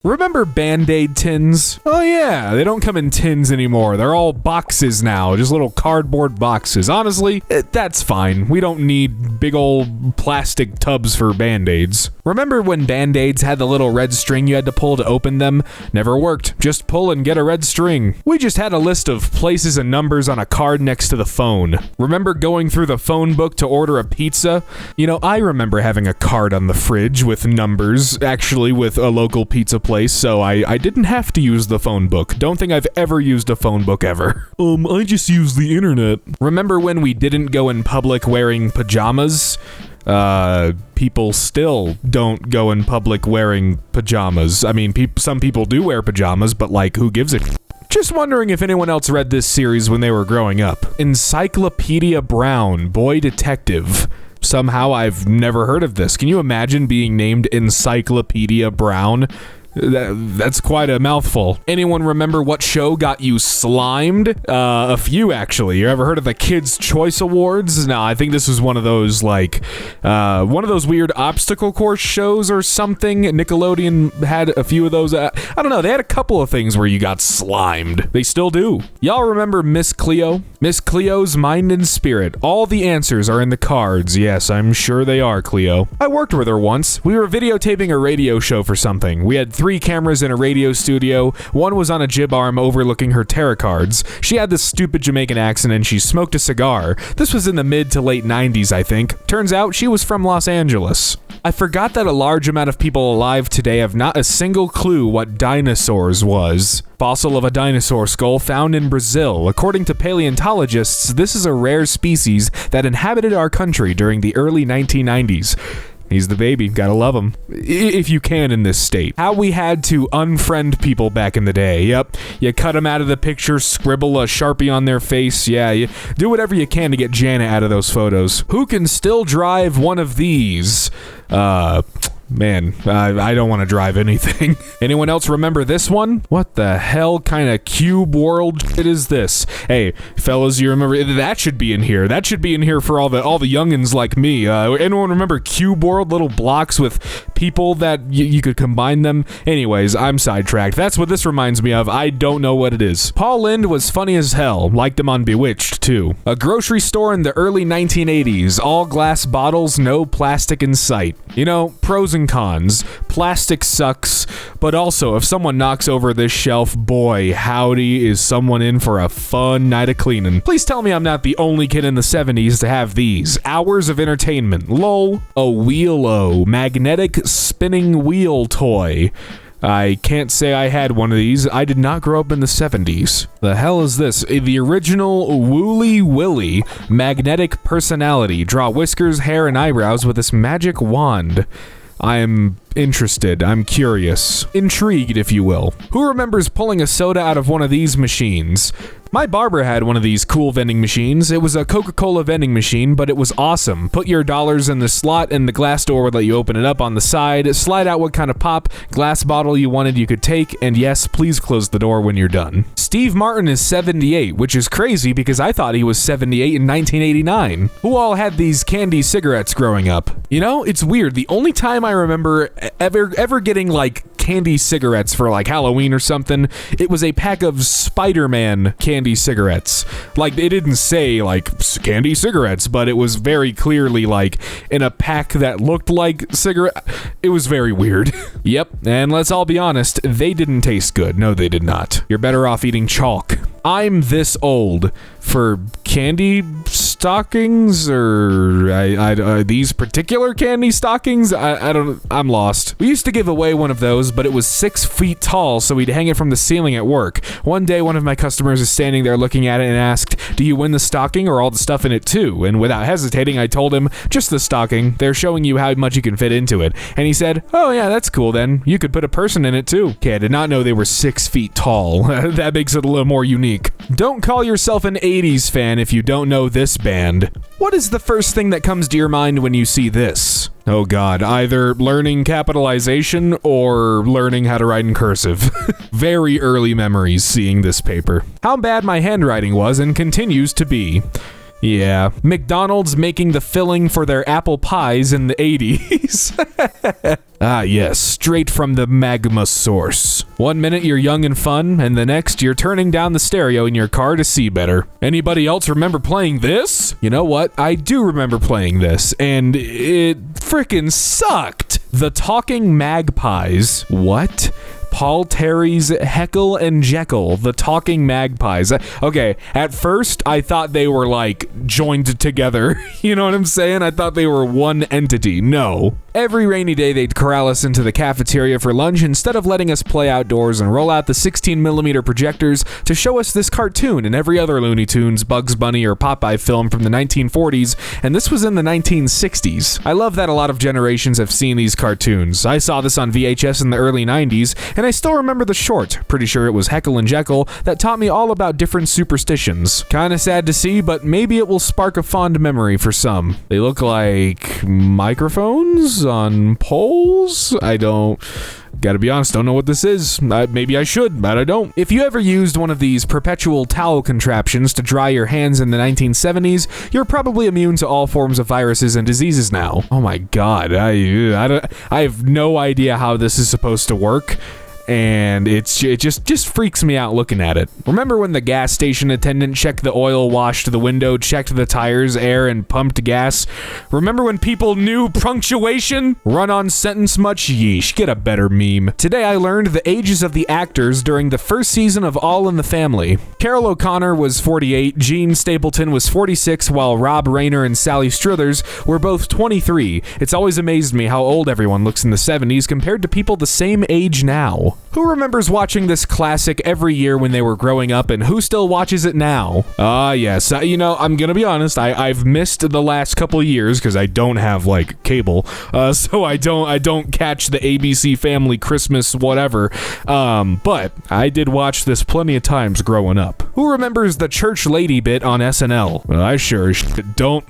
Remember Band-Aid tins? Oh yeah, they don't come in tins anymore. They're all boxes now, just little cardboard boxes. Honestly, that's fine. We don't need big old plastic tubs for Band-Aids. Remember when Band-Aids had the little red string you had to pull to open them? Never worked. Just pull and get a red string. We just had a list of places and numbers on a card next to the phone. Remember going through the phone book to order a pizza? You know, I remember having a card on the fridge with numbers, actually with a local pizza place, so I didn't have to use the phone book. Don't think I've ever used a phone book ever. I just use the internet. Remember when we didn't go in public wearing pajamas? People still don't go in public wearing pajamas. I mean, some people do wear pajamas, but like, who gives a Just wondering if anyone else read this series when they were growing up. Encyclopedia Brown, Boy Detective. Somehow I've never heard of this. Can you imagine being named Encyclopedia Brown? That's quite a mouthful. Anyone remember what show got you slimed? A few, actually. You ever heard of the Kids' Choice Awards? No, I think this was one of those, like, one of those weird obstacle course shows or something. Nickelodeon had a few of those. I don't know. They had a couple of things where you got slimed. They still do. Y'all remember Miss Cleo? Miss Cleo's Mind and Spirit. All the answers are in the cards. Yes, I'm sure they are, Cleo. I worked with her once. We were videotaping a radio show for something. We had 3 cameras in a radio studio. One was on a jib arm overlooking her tarot cards. She had this stupid Jamaican accent and she smoked a cigar. This was in the mid to late 90s, I think. Turns out she was from Los Angeles. I forgot that a large amount of people alive today have not a single clue what dinosaurs was. Fossil of a dinosaur skull found in Brazil. According to paleontologists, this is a rare species that inhabited our country during the early 1990s. He's the baby. Gotta love him. If you can in this state. How we had to unfriend people back in the day. Yep. You cut them out of the picture, scribble a Sharpie on their face. Yeah, you do whatever you can to get Janet out of those photos. Who can still drive one of these? Man, I don't want to drive anything. Anyone else remember this one? What the hell kind of cube world shit is this? Hey, fellas, you remember that should be in here. That should be in here for all the youngins like me. Anyone remember cube world? Little blocks with people that you could combine them. Anyways, I'm sidetracked. That's what this reminds me of. I don't know what it is. Paul Lynde was funny as hell. Liked him on Bewitched too. A grocery store in the early 1980s. All glass bottles, no plastic in sight. You know, pros and cons. Plastic sucks, but also if someone knocks over this shelf, boy, howdy, is someone in for a fun night of cleaning. Please tell me I'm not the only kid in the 70s to have these. Hours of entertainment. Lol. A Wheel-O. Magnetic spinning wheel toy. I can't say I had one of these. I did not grow up in the 70s. The hell is this? The original Wooly Willy magnetic personality. Draw whiskers, hair, and eyebrows with this magic wand. I'm interested. I'm curious. Intrigued, if you will. Who remembers pulling a soda out of one of these machines? My barber had one of these cool vending machines. It was a Coca-Cola vending machine, but it was awesome. Put your dollars in the slot and the glass door would let you open it up on the side, slide out what kind of pop, glass bottle you wanted you could take, and yes, please close the door when you're done. Steve Martin is 78, which is crazy because I thought he was 78 in 1989. Who all had these candy cigarettes growing up? You know, it's weird. The only time I remember ever getting like candy cigarettes for like Halloween or something, it was a pack of Spider-Man candy cigarettes. Like, it didn't say like candy cigarettes, but it was very clearly like in a pack that looked like cigarette. It was very weird. Yep, and let's all be honest, they didn't taste good. No, they did not. You're better off eating chalk. I'm this old for candy stockings, or these particular candy stockings? I don't, I'm lost. We used to give away one of those, but it was 6 feet tall, so we'd hang it from the ceiling at work. One day, one of my customers is standing there looking at it and asked, "Do you win the stocking or all the stuff in it too?" And without hesitating, I told him, "Just the stocking. They're showing you how much you can fit into it." And he said, "Oh yeah, that's cool then. You could put a person in it too." Okay, I did not know they were 6 feet tall. That makes it a little more unique. Don't call yourself an 80s fan if you don't know this band. What is the first thing that comes to your mind when you see this? Oh god, either learning capitalization or learning how to write in cursive. Very early memories seeing this paper. How bad my handwriting was and continues to be. Yeah, McDonald's making the filling for their apple pies in the 80s. Ah, yes, straight from the magma source. 1 minute you're young and fun, and the next you're turning down the stereo in your car to see better. Anybody else remember playing this? You know what? I do remember playing this, and it frickin' sucked. The Talking Magpies. What? Paul Terry's Heckle and Jekyll, the Talking Magpies. Okay, at first I thought they were like joined together. You know what I'm saying? I thought they were one entity. No. Every rainy day they'd corral us into the cafeteria for lunch instead of letting us play outdoors and roll out the 16mm projectors to show us this cartoon and every other Looney Tunes, Bugs Bunny, or Popeye film from the 1940s, and this was in the 1960s. I love that a lot of generations have seen these cartoons. I saw this on VHS in the early 90s, and I still remember the short, pretty sure it was Heckle and Jekyll, that taught me all about different superstitions. Kinda sad to see, but maybe it will spark a fond memory for some. They look like microphones on poles? Gotta be honest, don't know what this is. Maybe I should, but I don't. If you ever used one of these perpetual towel contraptions to dry your hands in the 1970s, you're probably immune to all forms of viruses and diseases now. Oh my god, I have no idea how this is supposed to work. And it just freaks me out looking at it. Remember when the gas station attendant checked the oil, washed the window, checked the tires, air, and pumped gas? Remember when people knew punctuation? Run-on sentence much? Yeesh, get a better meme. Today I learned the ages of the actors during the first season of All in the Family. Carol O'Connor was 48, Gene Stapleton was 46, while Rob Reiner and Sally Struthers were both 23. It's always amazed me how old everyone looks in the 70s compared to people the same age now. Who remembers watching this classic every year when they were growing up, and who still watches it now? Yes. You know, I'm gonna be honest, I've missed the last couple years because I don't have, like, cable. So I don't catch the ABC Family Christmas whatever. But I did watch this plenty of times growing up. Who remembers the church lady bit on SNL? Well, I sure don't.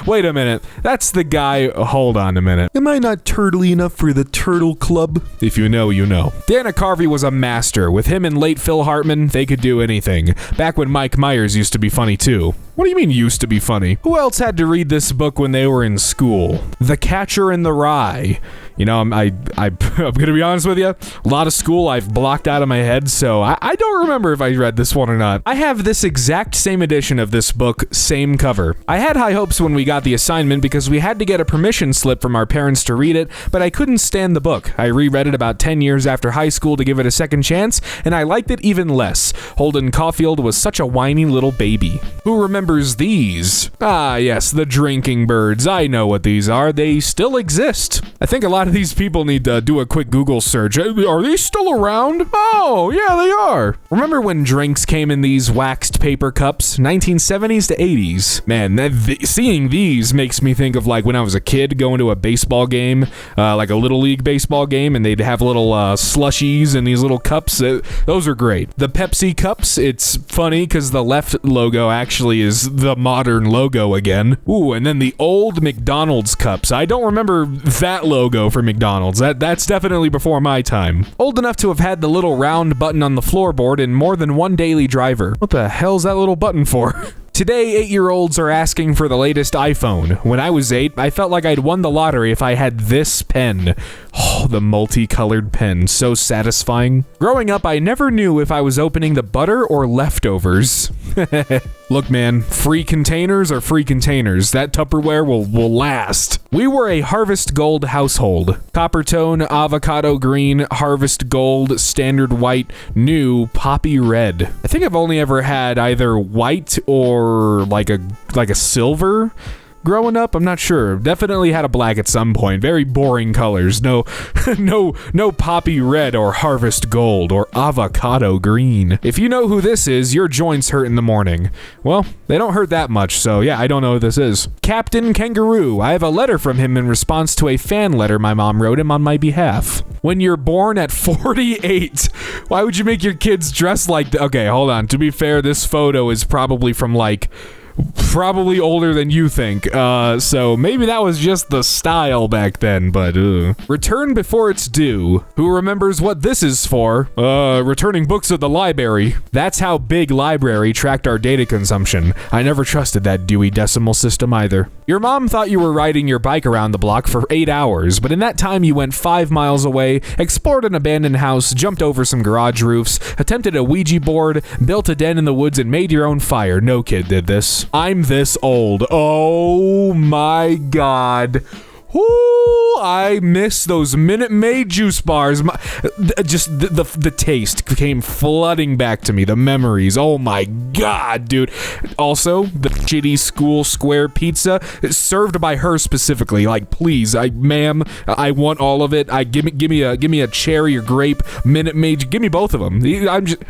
Wait a minute. That's the guy. Hold on a minute. Am I not turtly enough for the Turtle Club? If you know, you know. Dana Carvey was a master. With him and late Phil Hartman, they could do anything. Back when Mike Myers used to be funny too. What do you mean used to be funny? Who else had to read this book when they were in school? The Catcher in the Rye. You know, I'm gonna be honest with you, a lot of school I've blocked out of my head, so I don't remember if I read this one or not. I have this exact same edition of this book, same cover. I had high hopes when we got the assignment because we had to get a permission slip from our parents to read it, but I couldn't stand the book. I reread it about 10 years after high school to give it a second chance, and I liked it even less. Holden Caulfield was such a whiny little baby. Who remembers these? Ah, yes, the drinking birds. I know what these are. They still exist. I think a lot of these people need to do a quick Google search. Are they still around? Oh, yeah, they are. Remember when drinks came in these waxed paper cups? 1970s to 80s. Man, seeing these makes me think of like when I was a kid going to a baseball game, like a little league baseball game, and they'd have little slushies in these little cups. Those are great. The Pepsi cups, it's funny because the left logo actually is the modern logo again. Ooh, and then the old McDonald's cups. I don't remember that logo for McDonald's. That's definitely before my time. Old enough to have had the little round button on the floorboard in more than one daily driver. What the hell's that little button for? Today, 8-year-olds are asking for the latest iPhone. When I was 8, I felt like I'd won the lottery if I had this pen. Oh, the multicolored pen, so satisfying. Growing up, I never knew if I was opening the butter or leftovers. Look, man, free containers are free containers. That Tupperware will last. We were a Harvest Gold household. Coppertone, avocado green, Harvest Gold, standard white, new, poppy red. I think I've only ever had either white or like a silver. Growing up, I'm not sure. Definitely had a black at some point. Very boring colors. No poppy red or harvest gold or avocado green. If you know who this is, your joints hurt in the morning. Well, they don't hurt that much, so yeah, I don't know who this is. Captain Kangaroo. I have a letter from him in response to a fan letter my mom wrote him on my behalf. When you're born at 48, why would you make your kids dress like that? Okay, hold on. To be fair, this photo is probably from like Probably older than you think, so maybe that was just the style back then, but return before it's due. Who remembers what this is for? Returning books at the library. That's how Big Library tracked our data consumption. I never trusted that Dewey Decimal System either. Your mom thought you were riding your bike around the block for 8 hours, but in that time you went 5 miles away, explored an abandoned house, jumped over some garage roofs, attempted a Ouija board, built a den in the woods, and made your own fire. No kid did this. I'm this old. Oh my god. Ooh, I miss those Minute Maid juice bars. Just the taste came flooding back to me. The memories. Oh my god, dude. Also, the shitty school square pizza served by her specifically. Like, please, ma'am, I want all of it. Give me a cherry or grape Minute Maid. Give me both of them.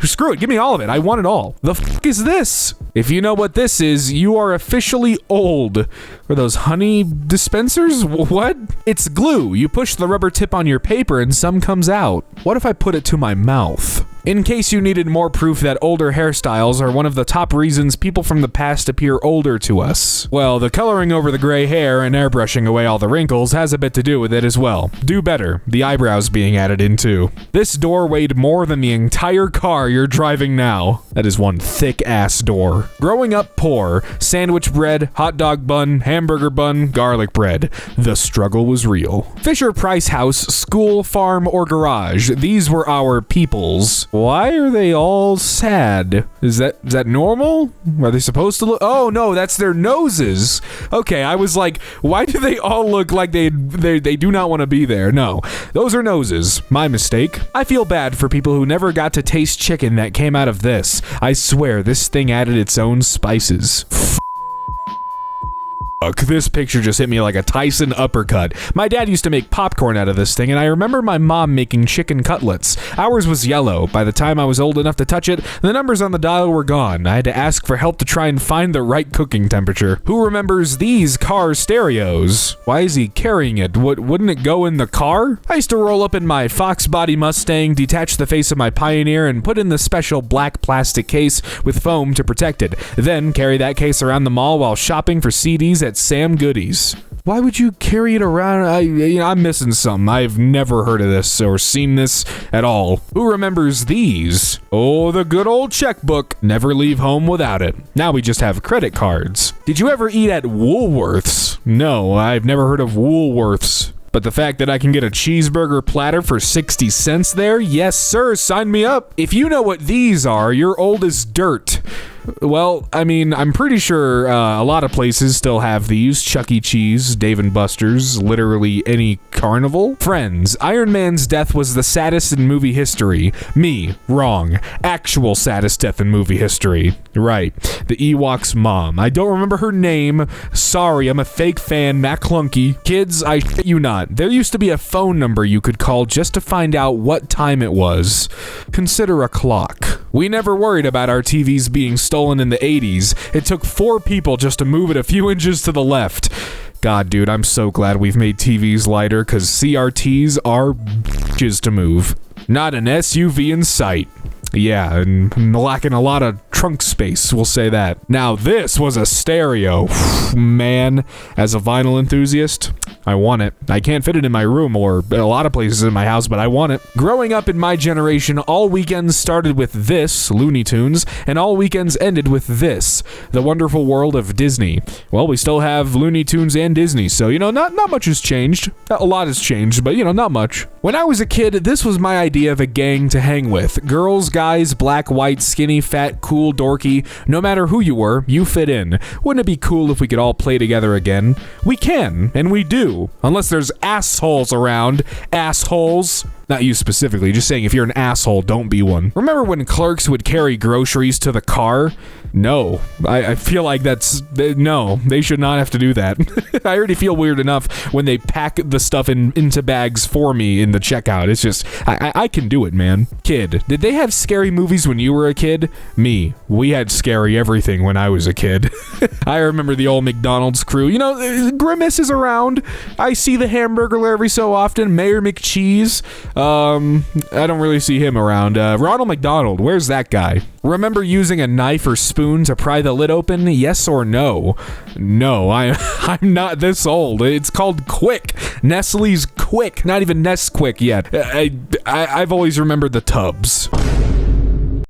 Screw it. Give me all of it. I want it all. The fuck is this? If you know what this is, you are officially old. Are those honey dispensers? What? It's glue. You push the rubber tip on your paper and some comes out. What if I put it to my mouth? In case you needed more proof that older hairstyles are one of the top reasons people from the past appear older to us. Well, the coloring over the gray hair and airbrushing away all the wrinkles has a bit to do with it as well. Do better. The eyebrows being added in too. This door weighed more than the entire car you're driving now. That is one thick-ass door. Growing up poor, sandwich bread, hot dog bun, hamburger bun, garlic bread. The struggle was real. Fisher-Price house, school, farm, or garage. These were our peoples. Why are they all sad? Is that normal? Are they supposed to look? Oh no, that's their noses. Okay, I was like, why do they all look like they do not want to be there? No, those are noses. My mistake. I feel bad for people who never got to taste chicken that came out of this. I swear, this thing added its own spices. This picture just hit me like a Tyson uppercut. My dad used to make popcorn out of this thing, and I remember my mom making chicken cutlets. Ours was yellow. By the time I was old enough to touch it, the numbers on the dial were gone. I had to ask for help to try and find the right cooking temperature. Who remembers these car stereos? Why is he carrying it? Wouldn't it go in the car? I used to roll up in my Fox Body Mustang, detach the face of my Pioneer, and put in the special black plastic case with foam to protect it. Then carry that case around the mall while shopping for CDs at Sam Goodies. Why would you carry it around? I'm missing something. I've never heard of this or seen this at all. Who remembers these? Oh, the good old checkbook. Never leave home without it. Now we just have credit cards. Did you ever eat at Woolworths? No, I've never heard of Woolworths. But the fact that I can get a cheeseburger platter for 60 cents there? Yes, sir, sign me up. If you know what these are, you're old as dirt. Well, I mean, I'm pretty sure a lot of places still have these. Chuck E. Cheese, Dave & Buster's, literally any carnival. Friends, Iron Man's death was the saddest in movie history. Me, wrong. Actual saddest death in movie history. Right. The Ewok's mom. I don't remember her name. Sorry, I'm a fake fan, Matt Clunky. Kids, I shit you not. There used to be a phone number you could call just to find out what time it was. Consider a clock. We never worried about our TVs being stolen in the 80s. It took 4 people just to move it a few inches to the left. God, dude, I'm so glad we've made TVs lighter, because CRTs are bitches to move. Not an SUV in sight. Yeah, and lacking a lot of trunk space, we'll say that. Now, this was a stereo. Man, as a vinyl enthusiast, I want it. I can't fit it in my room or a lot of places in my house, but I want it. Growing up in my generation, all weekends started with this, Looney Tunes, and all weekends ended with this, The Wonderful World of Disney. Well, we still have Looney Tunes and Disney, so, not much has changed. A lot has changed, but, not much. When I was a kid, this was my idea of a gang to hang with. Girls, guys, black, white, skinny, fat, cool, dorky. No matter who you were, you fit in. Wouldn't it be cool if we could all play together again? We can, and we do. Unless there's assholes around. Assholes. Not you specifically, just saying if you're an asshole, don't be one. Remember when clerks would carry groceries to the car? No. I feel like no, they should not have to do that. I already feel weird enough when they pack the stuff into bags for me in the checkout. It's just, I can do it, man. Kid, did they have scary movies when you were a kid? Me. We had scary everything when I was a kid. I remember the old McDonald's crew. Grimace is around. I see the Hamburglar every so often. Mayor McCheese. I don't really see him around. Ronald McDonald, where's that guy? Remember using a knife or spoon to pry the lid open? Yes or no? No, I'm not this old. It's called Quick. Nestle's Quick. Not even Nesquik yet. I've always remembered the tubs.